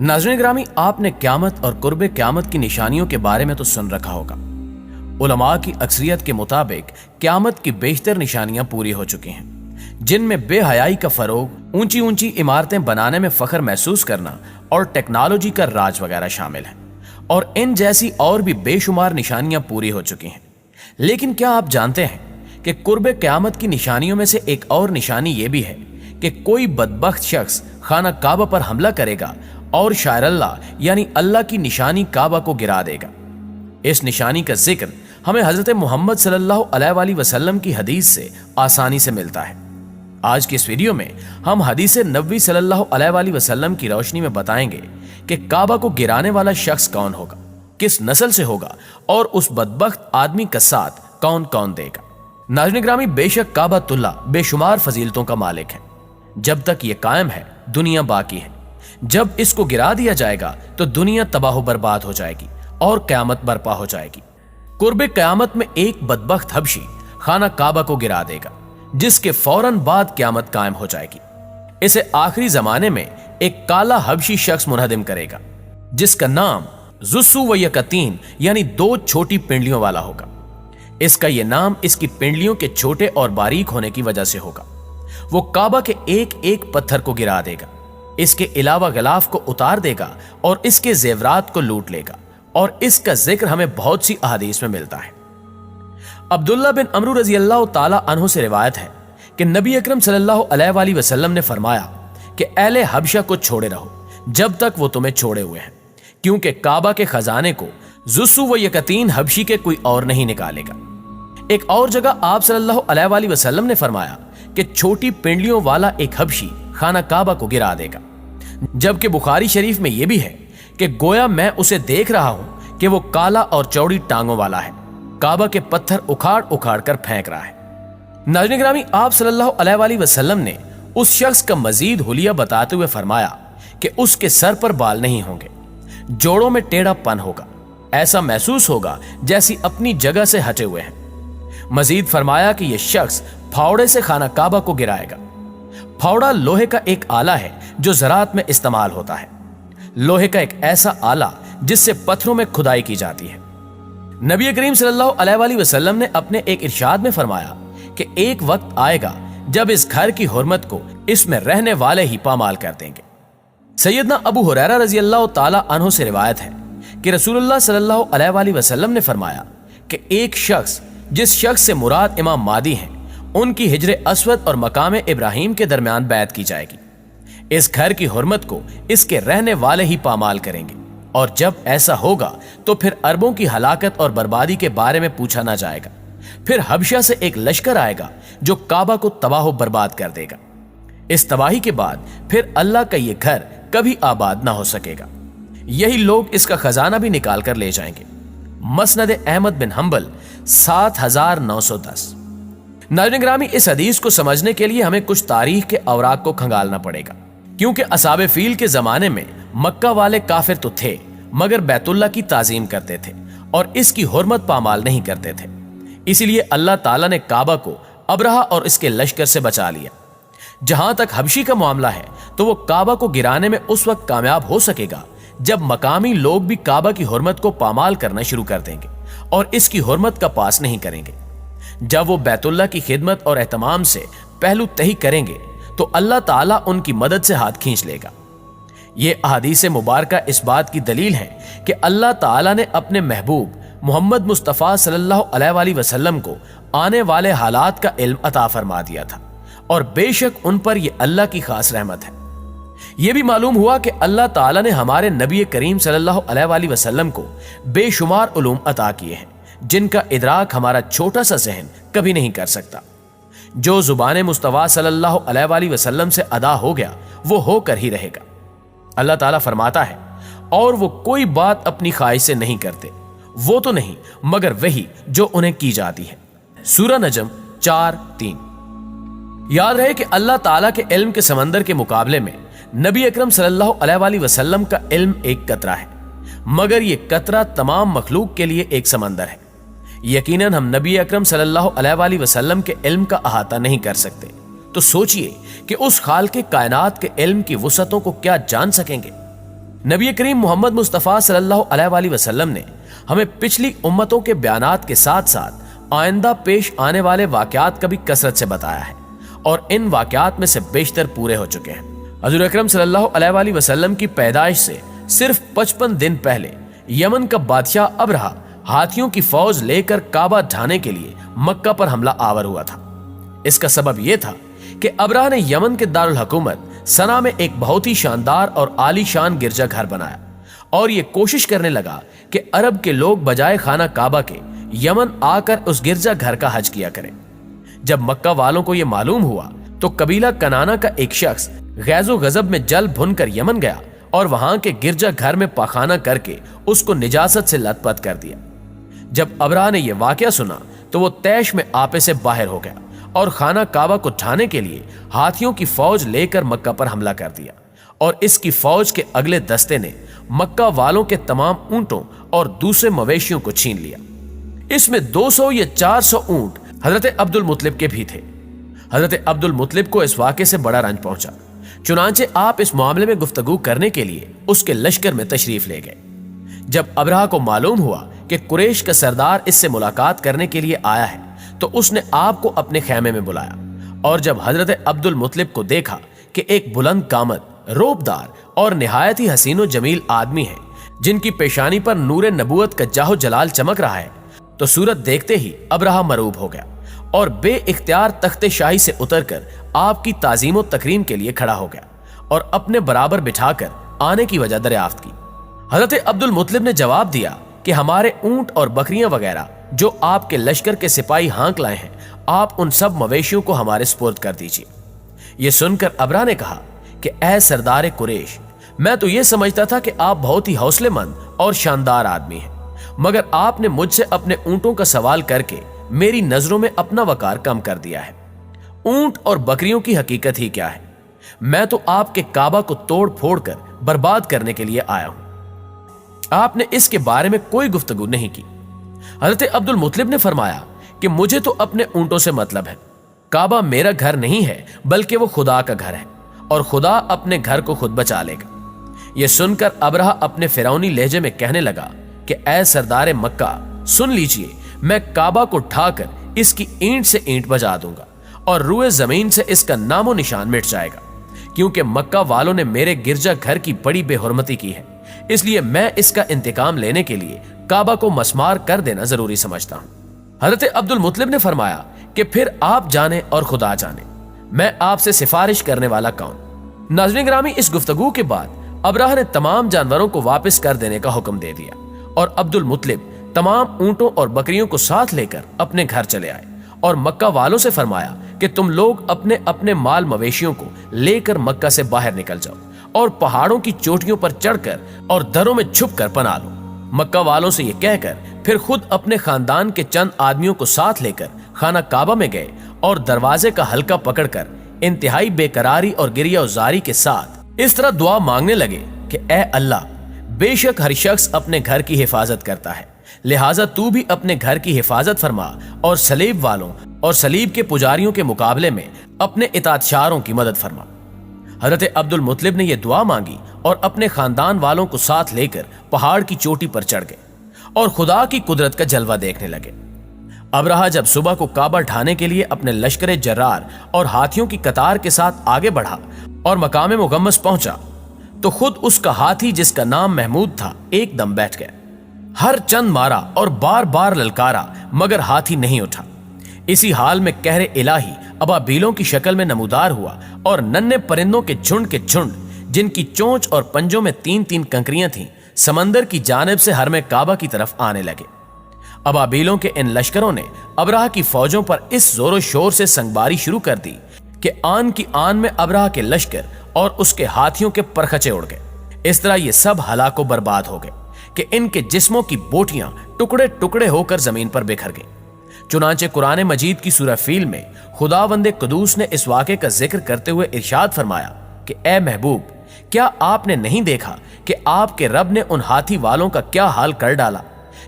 नाज़रीन ग्रामी, आपने क़यामत और कुर्ब क़यामत की निशानियों के बारे में तो सुन रखा होगा। उलमा की अक्सरियत के मुताबिक क़यामत की बेशतर निशानियां पूरी हो चुकी हैं, जिनमें बेहयाई का फरोग, ऊंची ऊंची इमारतें बनाने में फख्र महसूस करना और टेक्नोलॉजी का राज वगैरह शामिल है। और इन जैसी और भी बेशुमार निशानियां पूरी हो चुकी हैं। लेकिन क्या आप जानते हैं कि कुर्ब क़यामत की निशानियों में से एक और निशानी यह भी है कि कोई बदबख्त शख्स खाना काबा पर हमला करेगा और शायर अल्लाह यानी अल्लाह की निशानी काबा को गिरा देगा। इस निशानी का जिक्र हमें हजरत मोहम्मद सल्लल्लाहु अलैहि वसल्लम की हदीस से आसानी से मिलता है। आज की इस वीडियो में हम हदीस नबवी सल्लल्लाहु अलैहि वसल्लम की रोशनी में बताएंगे कि काबा को गिराने वाला शख्स कौन होगा, किस नस्ल से होगा और उस बदबख्त आदमी का साथ कौन कौन देगा। नाज़रीन ग्रामी, बेशक काबातुल्लाह बेशुमार फजीलतों का मालिक है। जब तक ये कायम है दुनिया बाकी है। जब इसको गिरा दिया जाएगा तो दुनिया तबाह बर्बाद हो जाएगी और क़यामत बर्पा हो जाएगी। कुर्ब क़यामत में एक बदबख्त हबशी खाना काबा को गिरा देगा, जिसके फौरन बाद क़यामत कायम हो जाएगी। इसे आखिरी जमाने में एक काला हबशी शख्स मुनहदिम करेगा, जिसका नाम जुस्सु व यकतीन यानी दो छोटी पिंडलियों वाला होगा। इसका यह नाम इसकी पिंडलियों के छोटे और बारीक होने की वजह से होगा। वो काबा के एक एक पत्थर को गिरा देगा, इसके अलावा गिलाफ को उतार देगा और इसके जेवरात को लूट लेगा। और इसका जिक्र हमें बहुत सी अहादीस में मिलता है। अब्दुल्ला बिन अमरू रजी अल्लाह ताला अन्हु से रिवायत है कि नबी अकरम सल्लल्लाहु अलैहि वसल्लम ने फरमाया कि अहले हबशा को छोड़े रहो जब तक वो तुम्हें छोड़े हुए हैं, क्योंकि काबा के खजाने को जुस्सु व यकतीन हबशी के कोई और नहीं निकालेगा। एक और जगह आप सल्लल्लाहु अलैहि वसल्लम ने फरमाया कि छोटी पिंडलियों वाला एक हबशी खाना काबा को गिरा देगा। जबकि बुखारी शरीफ में यह भी है कि गोया मैं उसे देख रहा हूं कि वो काला और चौड़ी टांगों वाला है, काबा के पत्थर उखाड़ उखाड़ कर फेंक रहा है। नाज़रीन ग्रामी, आप सल्लल्लाहु अलैहि वसल्लम ने उस शख्स का मजीद हुलिया बताते हुए फरमाया कि उसके सर पर बाल नहीं होंगे, जोड़ों में टेढ़ापन होगा, ऐसा महसूस होगा जैसी अपनी जगह से हटे हुए हैं। मजीद फरमाया कि यह शख्स फावड़े से खाना काबा को गिराएगा। फावड़ा लोहे का एक आला है जो ज़राअत में इस्तेमाल होता है। लोहे का एक ऐसा आला जिससे पत्थरों में खुदाई की जाती है। नबी करीम सल्लल्लाहु अलैहि वसल्लम ने अपने एक इरशाद में फरमाया कि एक वक्त आएगा जब इस घर की हुर्मत को इसमें रहने वाले ही पामाल कर देंगे। सैयदना अबू हुरैरा रजी अल्लाह ताला अन्हु से रिवायत है कि रसूलुल्लाह सल्लल्लाहु अलैहि वसल्लम ने फरमाया कि एक शख्स, जिस शख्स से मुराद इमाम मादी हैं, उनकी हिजर अस्वद और मकाम इब्राहिम के दरमियान बैत की जाएगी। इस घर की हुर्मत को इसके रहने वाले ही पामाल करेंगे, और जब ऐसा होगा तो फिर अरबों की हलाकत और बर्बादी के बारे में पूछा ना जाएगा। फिर हबशा से एक लश्कर आएगा जो काबा को तबाह बर्बाद कर देगा। इस तबाही के बाद फिर अल्लाह का यह घर कभी आबाद ना हो सकेगा। यही लोग इसका खजाना भी निकाल कर ले जाएंगे। मसनद अहमद बिन हंबल 7910। नाज़रीन ग्रामी, इस हदीस को समझने के लिए हमें कुछ तारीख के औराक को खंगालना पड़ेगा, क्योंकि असहाबे फील के जमाने में मक्का वाले काफिर तो थे, मगर बैतुल्लाह की ताजीम करते थे और इसकी हुर्मत पामाल नहीं करते थे। इसीलिए अल्लाह ताला ने काबा को अबरहा और इसके लश्कर से बचा लिया। जहां तक हबशी का मामला है तो वो काबा को गिराने में उस वक्त कामयाब हो सकेगा जब मकामी लोग भी काबा की हुर्मत को पामाल करना शुरू कर देंगे और इसकी हुर्मत का पास नहीं करेंगे। जब वो बैतुल्लाह की खिदमत और एहतमाम से पहलू तही करेंगे तो अल्लाह ताला उनकी मदद से हाथ खींच लेगा। ये अहादीस मुबारका इस बात की दलील है कि अल्लाह ताला ने अपने महबूब मोहम्मद मुस्तफ़ा सल्लल्लाहु अलैहि वसल्लम को आने वाले हालात का इल्म अता फरमा दिया था, और बेशक उन पर यह अल्लाह की खास रहमत है। यह भी मालूम हुआ कि अल्लाह ताला ने हमारे नबी करीम सल्लल्लाहु अलैहि वसल्लम को बेशुमार उलूम अता किए हैं, जिनका इदराक हमारा छोटा सा जहन कभी नहीं कर सकता। जो जुबान मुस्तफ़ा सल्लल्लाहु अलैहि वसल्लम से अदा हो गया वो होकर ही रहेगा। अल्लाह ताला फरमाता है, और वो कोई बात अपनी ख्वाहिश से नहीं करते, वो तो नहीं मगर वही जो उन्हें की जाती है। सूरह नजम 4:3। याद रहे कि अल्लाह ताला के इल्म के समंदर के मुकाबले में नबी अकरम सल्लल्लाहु अलैहि वसल्लम का इल्म एक कतरा है, मगर यह कतरा तमाम मखलूक के लिए एक समंदर है। यकीनन हम नबी अकरम सल्लल्लाहु अलैहि वसल्लम के इल्म का अहाता नहीं कर सकते, तो सोचिए कि उस खाल के कायनात के इल्म की वुसअतों को क्या जान सकेंगे। नबी करीम मोहम्मद मुस्तफ़ा सल्लल्लाहु अलैहि वसल्लम ने हमें पिछली उम्मतों के बयानात के साथ साथ आइंदा पेश आने वाले वाकयात का भी कसरत से बताया है और इन वाकयात में से बेशतर पूरे हो चुके हैं। हज़रत अकरम सल्लल्लाहु अलैहि वसल्लम की पैदाइश से सिर्फ 55 दिन पहले यमन का बादशाह अबरहा हाथियों की फौज लेकर काबा ढाने के लिए मक्का पर हमला आवर हुआ था। इसका सबब यह था कि अबरहा ने यमन के दारुल हुकूमत सना में एक बहुत ही शानदार और आलीशान गिरजा घर बनाया और ये कोशिश करने लगा कि अरब के लोग बजाय खाना काबा के यमन आकर उस गिरजा घर का हज किया करें। जब मक्का वालों को यह मालूम हुआ तो कबीला कनाना का एक शख्स गैज़ो गजब में जल भुनकर यमन गया और वहां के गिरजा घर में पाखाना करके उसको निजासत से लथपथ कर दिया। जब अबरहा ने यह वाकया सुना तो वो तैश में आपे से बाहर हो गया और खाना काबा को ढाने के लिए हाथियों की फौज लेकर मक्का पर हमला कर दिया और इसकी फौज के अगले दस्ते ने मक्का वालों के तमाम ऊंटों और दूसरे मवेशियों को छीन लिया। इसमें 200 या 400 ऊंट हजरत अब्दुल मुत्तलिब के भी थे। हजरत अब्दुल मुत्तलिब को इस वाक़े से बड़ा रंज पहुंचा, चुनांचे आप इस मामले में गुफ्तगू करने के लिए उसके लश्कर में तशरीफ ले गए। जब अबरहा को मालूम हुआ कि कुरैश का सरदार इससे मुलाकात करने के लिए आया है तो उसने आपको अपने खेमे में बुलाया और जब हजरत अब्दुल मुत्तलिब को देखा कि एक बुलंद कामत, रोबदार और निहायत ही हसीनो जमील आदमी है जिनकी पेशानी पर नूरे नबूवत का जाहो जलाल चमक रहा है, तो सूरत देखते ही अबरहा मरूब हो गया और बे इख्तियार तख्ते शाही से उतरकर आपकी ताजीम तकरीम के लिए खड़ा हो गया और अपने बराबर बिठाकर आने की वजह दरियाफ्त की। हजरत अब्दुल मुत्तलिब ने जवाब दिया कि हमारे ऊंट और बकरियां वगैरह जो आपके लश्कर के सिपाही हांक लाए हैं, आप उन सब मवेशियों को हमारे स्पुर्द कर दीजिए। यह सुनकर अबरहा ने कहा कि ऐ सरदार कुरैश, मैं तो यह समझता था कि आप बहुत ही हौसलेमंद और शानदार आदमी हैं, मगर आपने मुझसे अपने ऊंटों का सवाल करके मेरी नजरों में अपना वकार कम कर दिया है। ऊंट और बकरियों की हकीकत ही क्या है? मैं तो आपके काबा को तोड़ फोड़ कर बर्बाद करने के लिए आया हूं। आपने इसके बारे में कोई गुफ्तगू नहीं की। हजरत अब्दुल मुत्तलिब ने फरमाया कि मुझे तो अपने ऊंटों से मतलब है। काबा मेरा घर नहीं है बल्कि वो खुदा का घर है और खुदा अपने घर को खुद बचा लेगा। यह सुनकर अबरहा अपने फिरौनी लहजे में कहने लगा कि ऐ सरदार मक्का, सुन लीजिए, मैं काबा को ढाकर इसकी ईंट से ईंट बजा दूंगा और रुए जमीन से इसका नामो निशान मिट जाएगा, क्योंकि मक्का वालों ने मेरे गिरजा घर की बड़ी बेहुरमती की है। इसलिए मैं इसका इंतकाम लेने के लिए काबा को मसमार कर देना जरूरी समझता हूं। हजरत अब्दुल मुत्तलिब ने फरमाया कि फिर आप जाने और खुदा जाने, मैं आपसे सिफारिश करने वाला कौन। नाज़रीन गिरामी, इस गुफ्तगू के बाद अबरहा ने तमाम जानवरों को वापस कर देने का हुक्म दे दिया और अब्दुल मुत्तलिब तमाम ऊंटों और बकरियों को साथ लेकर अपने घर चले आए और मक्का वालों से फरमाया कि तुम लोग अपने अपने माल मवेशियों को लेकर मक्का से बाहर निकल जाओ और पहाड़ों की चोटियों पर चढ़कर और दरों में छुपकर पना लो। मक्का वालों से यह कहकर फिर खुद अपने खानदान के चंद आदमियों को साथ लेकर खाना काबा में गए और दरवाजे का हल्का पकड़कर इंतहाई बेकरारी और गिरिया उजारी के साथ इस तरह दुआ मांगने लगे कि ऐ अल्लाह, बेशक हर शख्स अपने घर की हिफाजत करता है, लिहाजा तू भी अपने घर की हिफाजत फरमा और सलीब वालों और सलीब के पुजारियों के मुकाबले में अपने इताअतशारों की मदद फरमा। हजरत अब्दुल मुत्तलिब ने यह दुआ मांगी और अपने खानदान वालों को साथ लेकर पहाड़ की चोटी पर चढ़ गए और खुदा की कुदरत का जलवा देखने लगे। अबरहा जब सुबह को काबा ढाने के लिए अपने लश्कर जर्रार और हाथियों की कतार के साथ आगे बढ़ा और मकाम मुगम्मस पहुंचा तो खुद उसका हाथी, जिसका नाम महमूद था, एकदम बैठ गया। हर चंद मारा और बार बार ललकारा मगर हाथी नहीं उठा। इसी हाल में कहरे इलाही अबाबीलों की शक्ल में नमूदार हुआ और नन्हे परिंदों के झुंड जिनकी चोंच और पंजों में 3-3 कंकरियां थीं, समंदर की जानिब से हरमे काबा की तरफ आने लगे। अबाबीलों के इन लश्करों ने अबरहा की फौजों पर इस जोरों शोर से संगबारी शुरू कर दी कि आन की आन में अबरहा के लश्कर और उसके हाथियों के परखचे उड़ गए। इस तरह ये सब हलाको बर्बाद हो गए कि इनके जिस्मों की बोटियां टुकड़े टुकड़े होकर जमीन पर बिखर गई। चुनांचे कुरान मजीद की सूरह फील में खुदावंदे कुदूस ने इस वाक़े का जिक्र करते हुए इरशाद फरमाया कि ए महबूब, क्या आपने नहीं देखा कि आपके रब ने उन हाथी वालों का क्या हाल कर डाला?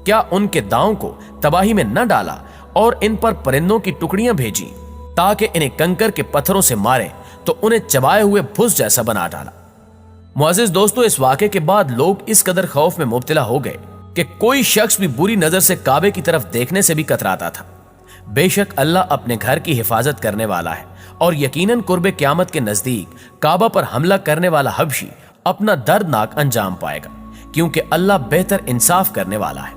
क्या उनके दांव को तबाही में न डाला और इन पर परिंदों की टुकड़ियां भेजी ताकि इन्हें कंकर के पत्थरों से मारे तो उन्हें चबाए हुए भुस जैसा बना डाला। मुअज़्ज़िज़ दोस्तों, इस वाक़े के बाद लोग इस कदर खौफ में मुब्तला हो गए कि कोई शख्स भी बुरी नजर से काबे की तरफ देखने से भी कतराता था। बेशक अल्लाह अपने घर की हिफाजत करने वाला है और यकीनन कुर्बे क़यामत के नजदीक काबा पर हमला करने वाला हबशी अपना दर्दनाक अंजाम पाएगा, क्योंकि अल्लाह बेहतर इंसाफ करने वाला है।